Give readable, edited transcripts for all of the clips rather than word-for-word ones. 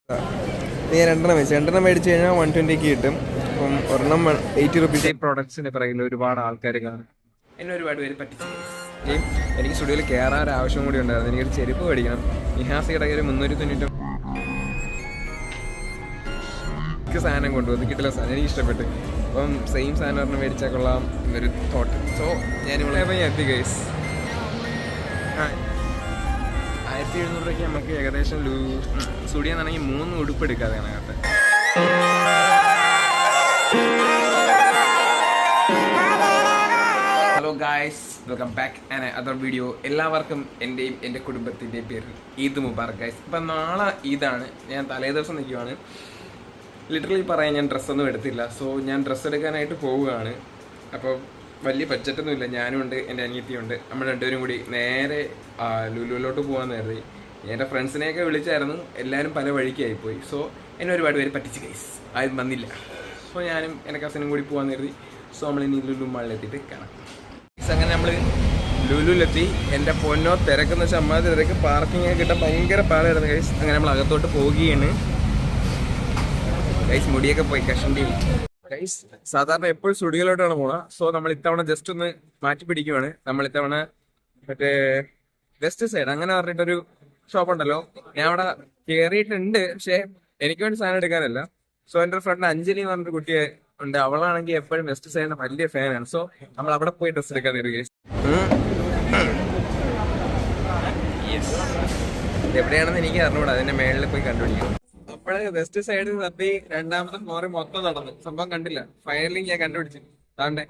ഞാൻ രണ്ടെണ്ണം മേടിച്ച് കഴിഞ്ഞാൽ 120 കിട്ടും. അപ്പം ഒരെണ്ണം 80 റുപ്പീസ്. ഈ പ്രൊഡക്ട്സിന്റെ പിറകിൽ ഒരുപാട് ആൾക്കാർ കാണും. എന്നെ ഒരുപാട് പേര് പറ്റിച്ചു. എനിക്ക് സ്റ്റുഡിയോയിൽ കയറാൻ ഒരു ആവശ്യം കൂടി ഉണ്ടായിരുന്നു. എനിക്കൊരു ചെരുപ്പ് മേടിക്കണം. നിഹാസിയുടെ ഒരു 390 സാധനം കൊണ്ടുവന്നു. കിട്ടില്ല സാധനം എനിക്ക് ഇഷ്ടപ്പെട്ടു. അപ്പം സെയിം സാധനം ഒരെണ്ണം മേടിച്ചാൽ കൊള്ളാം എന്നൊരു തോട്ട്. സോ ഞാനിവിടെ എത്തി ഗൈസ്. 1700 രൂപയ്ക്ക് നമുക്ക് ഏകദേശം സ്റ്റുഡിയോ എന്നാണെങ്കിൽ 3 ഉടുപ്പ് എടുക്കാതെ അതിനകത്ത്. Hello guys, welcome back and other video. എല്ലാവർക്കും എൻ്റെയും എൻ്റെ കുടുംബത്തിൻ്റെയും പേരിൽ ഈദ് മുബാറക് ഗായ്സ്. ഇപ്പം നാളെ ഈദാണ്. ഞാൻ തലേ ദിവസം നിൽക്കുവാണ്. ലിറ്ററലി പറയാൻ ഞാൻ ഡ്രസ്സൊന്നും എടുത്തില്ല. സോ ഞാൻ ഡ്രസ്സ് എടുക്കാനായിട്ട് പോവുകയാണ്. അപ്പോൾ വലിയ ബഡ്ജറ്റൊന്നും ഇല്ല. ഞാനും ഉണ്ട്, എൻ്റെ അനിയത്തിയുണ്ട്. നമ്മൾ രണ്ടുപേരും കൂടി നേരെ ലുലുവിലോട്ട് പോകാൻ കരുതി. എൻ്റെ ഫ്രണ്ട്സിനെയൊക്കെ വിളിച്ചായിരുന്നു. എല്ലാവരും പല വഴിക്കായിപ്പോയി. സോ എന്നെ ഒരുപാട് പേര് പറ്റിച്ച് ഗൈസ്. ആരും വന്നില്ല. സോ ഞാനും എൻ്റെ കസിനും കൂടി പോകാൻ കരുതി. സോ നമ്മൾ ഇനി ലുലു മാളിലെത്തിയിട്ട് കാണാം. അങ്ങനെ നമ്മൾ ലുലുവിലെത്തി. എൻ്റെ പൊന്നോ തിരക്കെന്ന് വെച്ചാൽ അമ്മാതി തിരക്ക്. പാർക്കിംഗ് കിട്ടാൻ ഭയങ്കര പാടായിരുന്നു ഗൈസ്. അങ്ങനെ നമ്മൾ അകത്തോട്ട് പോവുകയാണ് ഗൈസ്. മുടിയൊക്കെ പോയി കഷണ്ടി ഗൈസ്. സാധാരണ എപ്പോഴും സ്റ്റുഡിയോയിലോട്ടാണ് പോണത്. സോ നമ്മൾ ഇത്തവണ ജസ്റ്റ് ഒന്ന് മാറ്റി പിടിക്കുവാണ്. നമ്മൾ ഇത്തവണ മറ്റേ വെസ്റ്റ് സൈഡ് അങ്ങനെ പറഞ്ഞിട്ടൊരു ഷോപ്പ് ഉണ്ടല്ലോ, ഞാൻ അവിടെ കയറിയിട്ടുണ്ട്. പക്ഷെ എനിക്ക് വേണ്ടി സാധനം എടുക്കാനല്ല. സോ എൻ്റെ ഫ്രണ്ട് അഞ്ജലി എന്ന് പറഞ്ഞൊരു കുട്ടിയെ ഉണ്ട്. അവളാണെങ്കിൽ എപ്പോഴും വെസ്റ്റ് സൈഡിന്റെ വലിയ ഫാനാണ്. സോ നമ്മൾ അവിടെ പോയി ഡ്രസ് എടുക്കാൻ തരും ഗൈസ്. എവിടെയാണെന്ന് എനിക്ക് അറിഞ്ഞൂടാ. അതിന്റെ മേളിൽ പോയി കണ്ടുപിടിക്കണം. അപ്പോഴേ വെസ്റ്റ് സൈഡ് തപ്പി രണ്ടാമത്തെ ഫ്ലോറിൽ മൊത്തം നടന്നു. സംഭവം കണ്ടില്ല. ഫൈനലി ഞാൻ കണ്ടുപിടിച്ചു. താണ്ടെ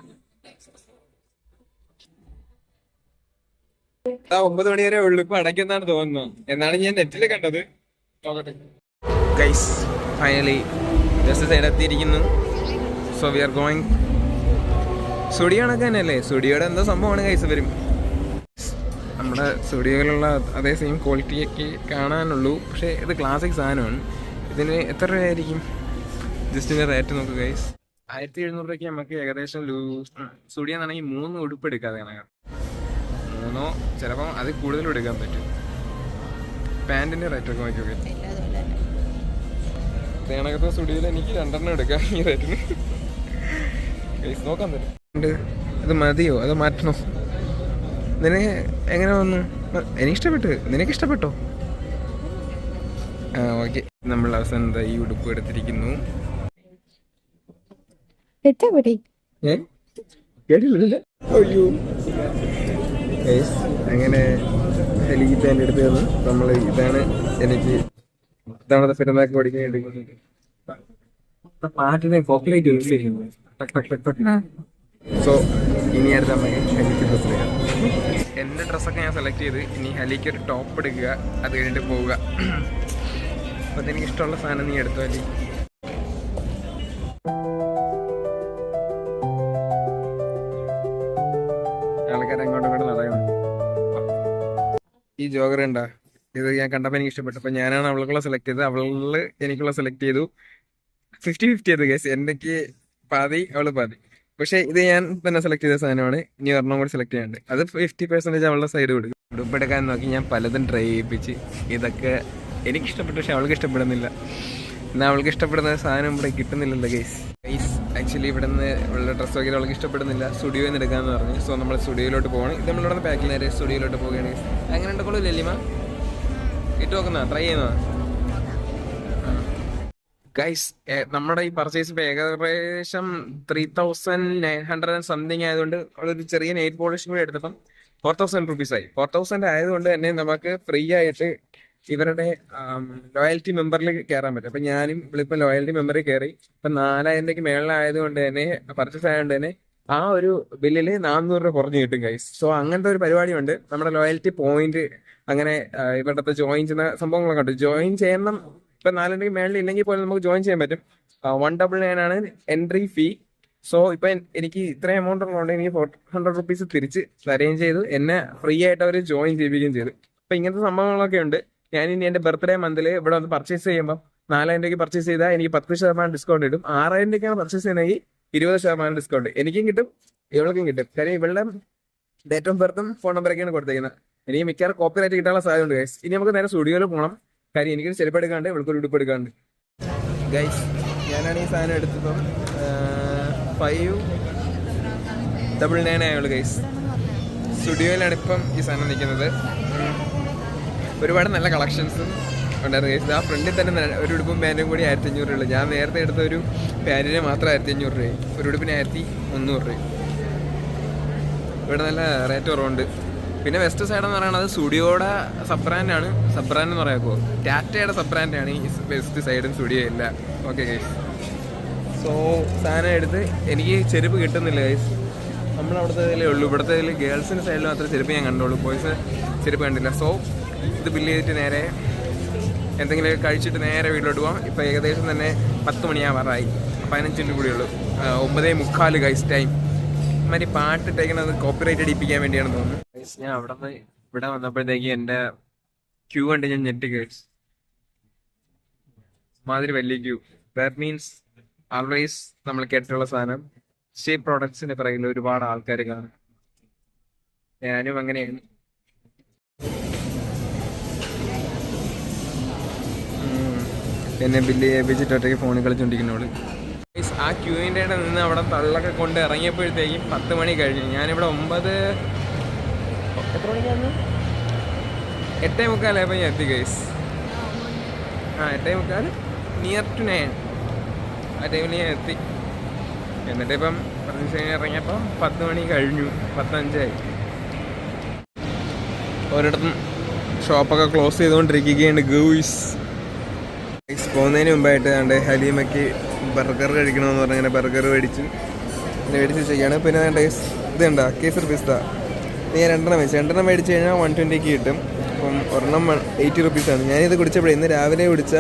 9 മണി വരെ ഉള്ളു. ഇപ്പൊ അടയ്ക്കെന്നാണ് തോന്നുന്നത്. എന്നാണ് ഞാൻ നെറ്റിൽ കണ്ടത്. ഗൈസ് ഫൈനലി വെസ്റ്റ് സൈഡ് എത്തിയിരിക്കുന്നു. So we are going. Studio കണക്ക് തന്നെയല്ലേ? സ്റ്റുഡിയോയുടെ എന്തോ സംഭവമാണ് ഗൈസ്. വരും നമ്മുടെ സ്റ്റുഡിയോയിലുള്ള അതേ സെയിം ക്വാളിറ്റിയൊക്കെ കാണാനുള്ളൂ. പക്ഷേ ഇത് ക്ലാസിക് സാധനമാണ്. ഇതിന് എത്ര രൂപയായിരിക്കും? ജസ്റ്റ് ഇതിൻ്റെ റേറ്റ് നോക്കുക ഗൈസ്. 1700 രൂപയ്ക്ക് നമുക്ക് ഏകദേശം സ്റ്റുഡിയോ എന്നാണെങ്കിൽ 3 ഉടുപ്പ് എടുക്കാതെ കണക്കാം. 3 ചിലപ്പം അതിൽ കൂടുതലും എടുക്കാൻ പറ്റും. പാൻറ്റിൻ്റെ റേറ്റൊക്കെ നോക്കിയൊക്കെ തേണകത്തെ സ്റ്റുഡിയോയിൽ എനിക്ക് 2 എടുക്കാം ഈ റേറ്റിന് ഗൈസ്. നോക്കാൻ പറ്റും. ഇത് മതിയോ അതോ മാറ്റണോ? നിനക്ക് എങ്ങനെ വന്നു? എനിക്കിഷ്ടപ്പെട്ടു. നിനക്ക് ഇഷ്ടപ്പെട്ടോ? ഓക്കെ. നമ്മൾ അവസാനം എന്താ ഈ ഉടുപ്പ് എടുത്തിരിക്കുന്നു. അങ്ങനെ ഈ പാൻറ് എടുത്ത് തന്നു. നമ്മൾ ഇതാണ് എനിക്ക് ഇതാണ് പെരുന്നാക്ക് പഠിക്കാൻ എടുക്കുന്നത്. പാട്ടിനെ പോപ്പുലേറ്റ്. സോ ഇനി അടുത്ത ഹലിക്ക് ഡ്രസ് എടുക്കാം. എൻ്റെ ഡ്രസ്സൊക്കെ ഞാൻ സെലക്ട് ചെയ്ത് ഇനി ഹലിക്ക് ഒരു ടോപ്പ് എടുക്കുക. അത് കഴിഞ്ഞിട്ട് പോവുക. അപ്പോൾ അതെനിക്ക് ഇഷ്ടമുള്ള സാധനം നീ എടുത്തോ അല്ലേ. ആൾക്കാർ അങ്ങോട്ടും ഇങ്ങോട്ടും നടക്കണം. ഈ ജോഗർ ഉണ്ടാ, ഇത് ഞാൻ കണ്ടപ്പോൾ എനിക്ക് ഇഷ്ടപ്പെട്ടു. അപ്പോൾ ഞാനാണ് അവൾക്കുള്ള സെലക്ട് ചെയ്തത്. അവള് എനിക്കുള്ള സെലക്ട് ചെയ്തു. 50-50 ചെയ്തു കേസ്. എനിക്ക് പാതി അവള് പാതി. പക്ഷെ ഇത് ഞാൻ തന്നെ സെലക്ട് ചെയ്ത സാധനമാണ്. ഇനി ഒരെണ്ണം കൂടി സെലക്ട് ചെയ്യാണ്ട്. അത് 50% അവളുടെ സൈഡ് കൊടുക്കും. ഉടുപ്പെടുക്കാൻ നോക്കി ഞാൻ പലതും ട്രൈ ചെയ്യിപ്പിച്ച്. ഇതൊക്കെ എനിക്കിഷ്ടപ്പെട്ടു. പക്ഷെ അവൾക്ക് ഇഷ്ടപ്പെടുന്നില്ല. എന്നാൽ അവൾക്ക് ഇഷ്ടപ്പെടുന്ന സാധനം ഇവിടെ കിട്ടുന്നില്ലല്ലോ ഗൈസ്. ആക്ച്വലി ഇവിടെ നിന്ന് ഉള്ള ഡ്രസ്സ് നോക്കിയാൽ അവൾക്ക് ഇഷ്ടപ്പെടുന്നില്ല. സ്റ്റുഡിയോയിൽ നിന്ന് എടുക്കാമെന്ന് പറഞ്ഞു. സോ നമ്മൾ സ്റ്റുഡിയോയിലോട്ട് പോകണം. ഇത് നമ്മളിവിടെ നിന്ന് പാക്ക് നേരെ സ്റ്റുഡിയോയിലോട്ട് പോവുകയാണ്. അങ്ങനെ ഉണ്ടോളൂ ലല്ലിമ ഇട്ട് നോക്കുന്ന ട്രൈ ചെയ്യുന്ന ഗൈസ്. നമ്മുടെ ഈ പർച്ചേസ് ഇപ്പോൾ ഏകദേശം 3900 സംതിങ് ആയതുകൊണ്ട് ഒരു ചെറിയ നെയിൽ പോളിഷ് കൂടി എടുത്തപ്പം 4000 റുപ്പീസ് ആയി. 4000 ആയതുകൊണ്ട് തന്നെ നമുക്ക് ഫ്രീ ആയിട്ട് ഇവരുടെ ലോയൽറ്റി മെമ്പറിൽ കയറാൻ പറ്റും. അപ്പം ഞാനും ഇവളിപ്പോൾ ലോയൽറ്റി മെമ്പറിൽ കയറി. ഇപ്പം 4000 രൂപയ്ക്ക് മേളിലായതുകൊണ്ട് തന്നെ പർച്ചേസ് ആയതുകൊണ്ട് തന്നെ ആ ഒരു ബില്ലിൽ 400 രൂപ കുറഞ്ഞ് കിട്ടും ഗൈസ്. സോ അങ്ങനത്തെ ഒരു പരിപാടിയുണ്ട്. നമ്മുടെ ലോയൽറ്റി പോയിന്റ് അങ്ങനെ ഇവരുടെ ജോയിൻ ചെയ്യുന്ന സംഭവങ്ങളൊക്കെ ഉണ്ട്. ജോയിൻ ചെയ്യണം. ഇപ്പം 400 രൂപയ്ക്ക് മേളിൽ ഇല്ലെങ്കിൽ പോലും നമുക്ക് ജോയിൻ ചെയ്യാൻ പറ്റും. 199 ആണ് എൻട്രി ഫീ. സോ ഇപ്പം എനിക്ക് ഇത്രയും എമൗണ്ട് ഉള്ളതുകൊണ്ട് എനിക്ക് 400 റുപ്പീസ് തിരിച്ച് തരുകയും ചെയ്തു. എന്നെ ഫ്രീ ആയിട്ട് അവർ ജോയിൻ ചെയ്യിപ്പിക്കുകയും ചെയ്തു. അപ്പം ഇങ്ങനത്തെ സംഭവങ്ങളൊക്കെ ഉണ്ട്. ഞാൻ ഇനി എൻ്റെ ബർത്ത്ഡേ മന്തിൽ ഇവിടെ വന്ന് പർച്ചേസ് ചെയ്യുമ്പോൾ 4000 രൂപയ്ക്ക് പർച്ചേസ് ചെയ്താൽ എനിക്ക് 10% ഡിസ്കൗണ്ട് കിട്ടും. 6000 രൂപയ്ക്കാണ് പർച്ചേസ് ചെയ്യുന്നതെങ്കിൽ 20% ഡിസ്കൗണ്ട് എനിക്കും കിട്ടും, ഇവൾക്കും കിട്ടും. കാര്യം ഇവളുടെ ഡേറ്റ് ഓഫ് ബർത്തും ഫോൺ നമ്പറൊക്കെയാണ് കൊടുത്തേക്കുന്നത്. എനിക്ക് മിക്കവാറും കോപ്പി റൈറ്റ് കിട്ടാനുള്ള സാധ്യതയുണ്ട് ഗൈസ്. ഇനി നമുക്ക് നേരെ സ്റ്റുഡിയോയിൽ പോകണം. കാര്യം എനിക്കൊരു ചെരുപ്പ് എടുക്കാണ്ട് ഇവൾക്കൊരു ഉടുപ്പ് എടുക്കാണ്ട്. ഗൈസ് ഞാനാണ് ഈ സാധനം എടുത്തപ്പം 599 ആയുള്ളൂ ഗൈസ്. സ്റ്റുഡിയോയിലാണ് ഇപ്പം ഈ സാധനം നിൽക്കുന്നത്. ഒരുപാട് നല്ല കളക്ഷൻസും ഉണ്ടായിരുന്നു ഗൈസ്. ആ ഫ്രണ്ടിൽ തന്നെ ഒരു ഉടുപ്പും പാൻറ്റും കൂടി 1500 രൂപ. ഞാൻ നേരത്തെ എടുത്ത ഒരു പാൻറ്റിന് മാത്രം 1500 രൂപയും ഒരു ഉടുപ്പിന് 1300 രൂപയും. ഇവിടെ നല്ല റേറ്റ് കുറവുണ്ട്. പിന്നെ വെസ്റ്റ് സൈഡ് എന്ന് പറയുന്നത് സ്റ്റുഡിയോയുടെ സബ് ബ്രാൻഡാണ്. സബ് ബ്രാൻഡ് എന്ന് പറയാമോ, ടാറ്റയുടെ സബ് ബ്രാൻഡാണ് ഈ വെസ്റ്റ് സൈഡും സ്റ്റുഡിയോ ഇല്ല. ഓക്കെ ഗൈസ്, സോ സാധനം എടുത്ത് എനിക്ക് ചെരുപ്പ് കിട്ടുന്നില്ല ഗൈസ്. നമ്മളവിടുത്തെ ഉള്ളൂ, ഇവിടുത്തെ ഗേൾസിൻ്റെ സൈഡിൽ മാത്രമേ ചെരുപ്പ് ഞാൻ കണ്ടുള്ളൂ, ബോയ്സ് ചെരുപ്പ് കണ്ടില്ല. സോ ഇത് ബില്ല് ചെയ്തിട്ട് നേരെ എന്തെങ്കിലും കഴിച്ചിട്ട് നേരെ വീട്ടിലോട്ട് പോകാം. ഇപ്പോൾ ഏകദേശം തന്നെ 10 മണിയാവാറായി, 15 മിനിറ്റ് കൂടിയുള്ളൂ. 9:45 guys time. മാതിരി പാട്ടിട്ടേക്കുന്നത് കോപ്പിറൈറ്റ് അടിപ്പിക്കാൻ വേണ്ടിയാണെന്ന് തോന്നുന്നു. ഞാൻ അവിടെ നിന്ന് ഇവിടെ വന്നപ്പോഴത്തേക്ക് എൻ്റെ ക്യൂ കണ്ട് ഞാൻ ഞെട്ടി ഗൈസ്. മാതിരി വലിയ ക്യൂ. ദാറ്റ് മീൻസ് ആൾവേസ് നമ്മൾ കേട്ടിട്ടുള്ള സാധനം ഷേപ്പ് പ്രോഡക്ട്സിന്റെ പിറകിൽ ഒരുപാട് ആൾക്കാർ കാണും. ഞാനും അങ്ങനെയാണ്. എന്നെ ബില്ല് ചെയ്യിപ്പിച്ചിട്ട് ഒറ്റയ്ക്ക് ഫോണിൽ കളിച്ചോണ്ടിരിക്കുന്നോള്. ആ ക്യൂവിൻ്റെ ഇടയിൽ നിന്ന് അവിടെ തള്ളൊക്കെ കൊണ്ട് ഇറങ്ങിയപ്പോഴത്തേക്കും 10 മണി കഴിഞ്ഞു. ഞാനിവിടെ 8 മണിക്കാണ് 8:45 ഞാൻ എത്തി ഗൈസ്. 8:45 നിയർ ടു 9 ആ ടൈമിൽ ഞാൻ എത്തി. എന്നിട്ട് ഇപ്പം ഇറങ്ങിയപ്പോൾ 10 മണി കഴിഞ്ഞു, 10:05. ഒരിടത്തും ഷോപ്പൊക്കെ ക്ലോസ് ചെയ്തുകൊണ്ടിരിക്കുകയാണ് ഗൂയ്സ്. പോകുന്നതിന് മുമ്പായിട്ട് കണ്ട് ഹലീമയ്ക്ക് ബർഗർ കഴിക്കണമെന്ന് പറഞ്ഞാൽ അങ്ങനെ ബർഗർ മേടിച്ച് വെച്ചൊക്കെയാണ്. പിന്നെ വേണ്ട ഇതുണ്ട കേസർ പിസ്ത. ഞാൻ 2 മേടിച്ച് കഴിഞ്ഞാൽ 120 കിട്ടും. അപ്പം ഒരെണ്ണം 80 റുപ്പീസാണ്. ഞാനിത് കുടിച്ചപ്പോഴേ ഇന്ന് രാവിലെ കുടിച്ച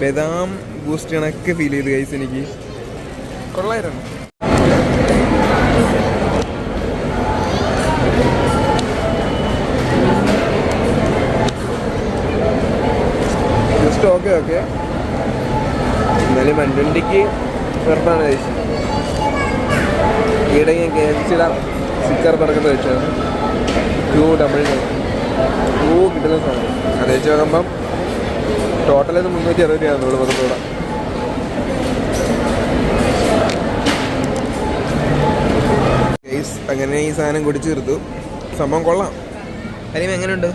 ബദാം ബൂസ്റ്റ് കണക്ക് ഫീൽ ചെയ്തു ഗൈസ്. എനിക്ക് കൊള്ളായിരുന്നു. ജസ്റ്റ് ഓക്കെ എന്നാലും 120 വെറുതാണ് കഴിച്ചു. ഈയിടെ ഞാൻ KFCയുടെ സ്റ്റിക്കർ പറക്കുന്നത് വെച്ചത് 299 കിട്ടുന്ന സാധനം. അത് വെച്ച് നോക്കുമ്പം ടോട്ടൽ ഇത് 360 രൂപയാണെന്നുള്ളൂ പക്കത്തോടെ. ഗൈസ് അങ്ങനെ ഈ സാധനം കുടിച്ചു തീർത്തു. സംഭവം കൊള്ളാം. ഹലീം എങ്ങനെയുണ്ട്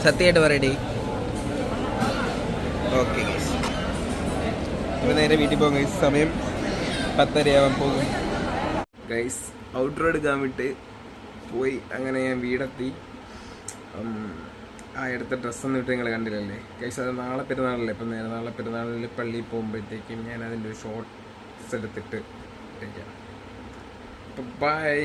സത്യമായിട്ട് പറയട്ടെ? ഓക്കെ ഗൈസ്, ഇപ്പോൾ നേരെ വീട്ടിൽ പോകും ഗൈസ്. സമയം 10:30 പോകും ഗൈസ്. ഔട്ട്ഡോർ എടുക്കാൻ വിട്ട് പോയി. അങ്ങനെ ഞാൻ വീടെത്തി. ആ എടുത്ത ഡ്രസ്സൊന്നും ഇട്ട് നിങ്ങൾ കണ്ടില്ലല്ലേ ഗൈസ്. അത് നാളെ പെരുന്നാളല്ലേ. ഇപ്പം നേരെ നാളെ പെരുന്നാളിൽ പള്ളിയിൽ പോകുമ്പോഴത്തേക്കും ഞാൻ അതിൻ്റെ ഒരു ഷോർട്ട്സ് എടുത്തിട്ട് ഇട്ടേക്കാം. ബൈ.